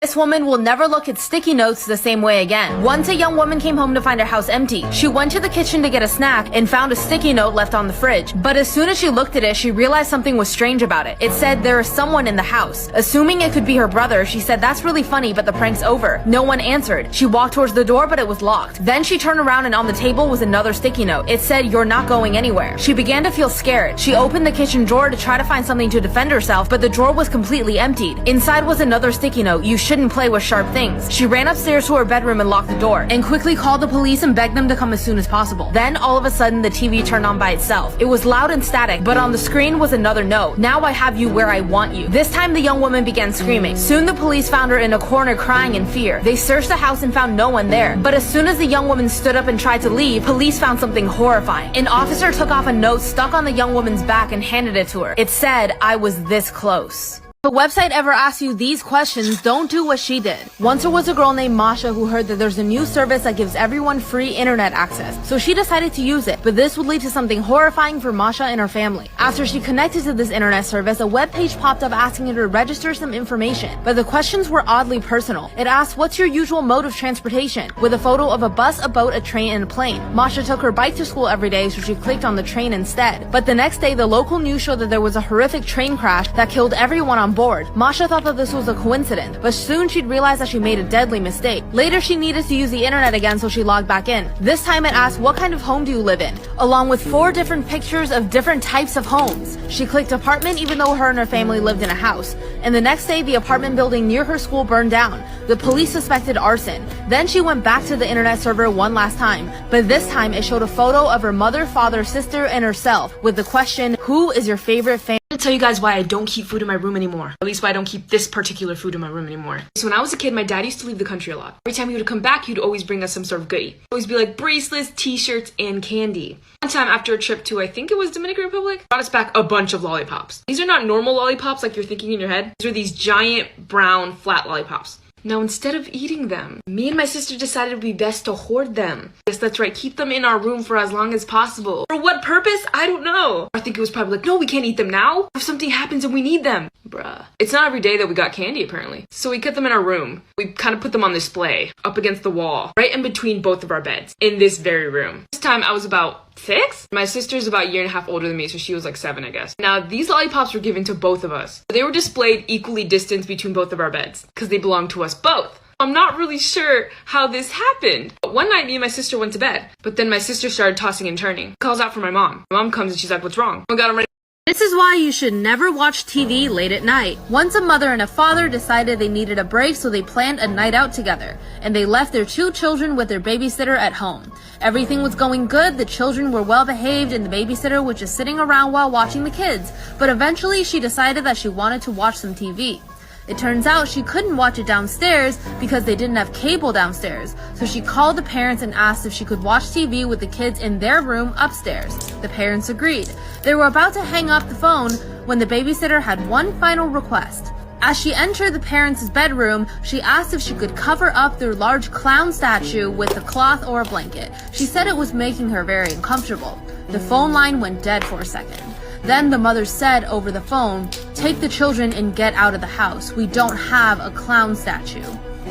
This woman will never look at sticky notes the same way again. Once a young woman came home to find her house empty. She went to the kitchen to get a snack and found a sticky note left on the fridge. But as soon as she looked at it, she realized something was strange about it. It said there is someone in the house. Assuming it could be her brother, she said that's really funny, but the prank's over. No one answered. She walked towards the door, but it was locked. Then she turned around and on the table was another sticky note. It said, "You're not going anywhere." She began to feel scared. She opened the kitchen drawer to try to find something to defend herself, but the drawer was completely emptied. Inside was another sticky note. "You shouldn't play with sharp things." She ran upstairs to her bedroom and locked the door, and quickly called the police and begged them to come as soon as possible. Then all of a sudden the TV turned on by itself. It was loud and static, but on the screen was another note. "Now I have you where I want you." This time the young woman began screaming. Soon the police found her in a corner crying in fear. They searched the house and found no one there. But as soon as the young woman stood up and tried to leave, police found something horrifying. An officer took off a note stuck on the young woman's back and handed it to her. It said, "I was this close." If the website ever asks you these questions, don't do what she did. Once there was a girl named Masha who heard that there's a new service that gives everyone free internet access, so she decided to use it. But this would lead to something horrifying for Masha and her family. After she connected to this internet service, a web page popped up asking her to register some information. But the questions were oddly personal. It asked, "What's your usual mode of transportation?" with a photo of a bus, a boat, a train, and a plane. Masha took her bike to school every day, so she clicked on the train instead. But the next day, the local news showed that there was a horrific train crash that killed everyone on board. Masha thought that this was a coincidence, but soon she'd realized that she made a deadly mistake. Later, she needed to use the internet again, so she logged back in. This time it asked, "What kind of home do you live in?" along with 4 different pictures of different types of homes. She clicked apartment even though her and her family lived in a house. And the next day, the apartment building near her school burned down. The police suspected arson. Then she went back to the internet server one last time, but this time it showed a photo of her mother, father, sister, and herself with the question, "Who is your favorite family?" I'm gonna tell you guys why I don't keep food in my room anymore. At least why I don't keep this particular food in my room anymore. So when I was a kid, my dad used to leave the country a lot. Every time he would come back, he'd always bring us some sort of goodie. It'd always be like bracelets, t-shirts, and candy. One time after a trip to, I think it was Dominican Republic, brought us back a bunch of lollipops. These are not normal lollipops like you're thinking in your head. These are these giant brown flat lollipops. Now, instead of eating them, me and my sister decided it would be best to hoard them. Yes, that's right, keep them in our room for as long as possible. For what purpose? I don't know. I think it was probably like, no, we can't eat them now. If something happens and we need them. Bruh. It's not every day that we got candy, apparently. So we kept them in our room. We kind of put them on display, up against the wall, right in between both of our beds, in this very room. This time I was about 6? My sister's about a year and a half older than me, so she was like 7, I guess. Now, these lollipops were given to both of us. They were displayed equally distanced between both of our beds, because they belonged to us both. I'm not really sure how this happened. But one night, me and my sister went to bed, but then my sister started tossing and turning. Calls out for my mom. My mom comes and she's like, "What's wrong?" Oh my God, I'm ready. This is why you should never watch TV late at night. Once a mother and a father decided they needed a break, so they planned a night out together, and they left their 2 children with their babysitter at home. Everything was going good, the children were well behaved, and the babysitter was just sitting around while watching the kids. But eventually she decided that she wanted to watch some TV. It turns out she couldn't watch it downstairs because they didn't have cable downstairs. So she called the parents and asked if she could watch TV with the kids in their room upstairs. The parents agreed. They were about to hang up the phone when the babysitter had one final request. As she entered the parents' bedroom, she asked if she could cover up their large clown statue with a cloth or a blanket. She said it was making her very uncomfortable. The phone line went dead for a second. Then the mother said over the phone, "Take the children and get out of the house. We don't have a clown statue."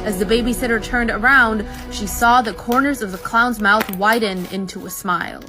As the babysitter turned around, she saw the corners of the clown's mouth widen into a smile.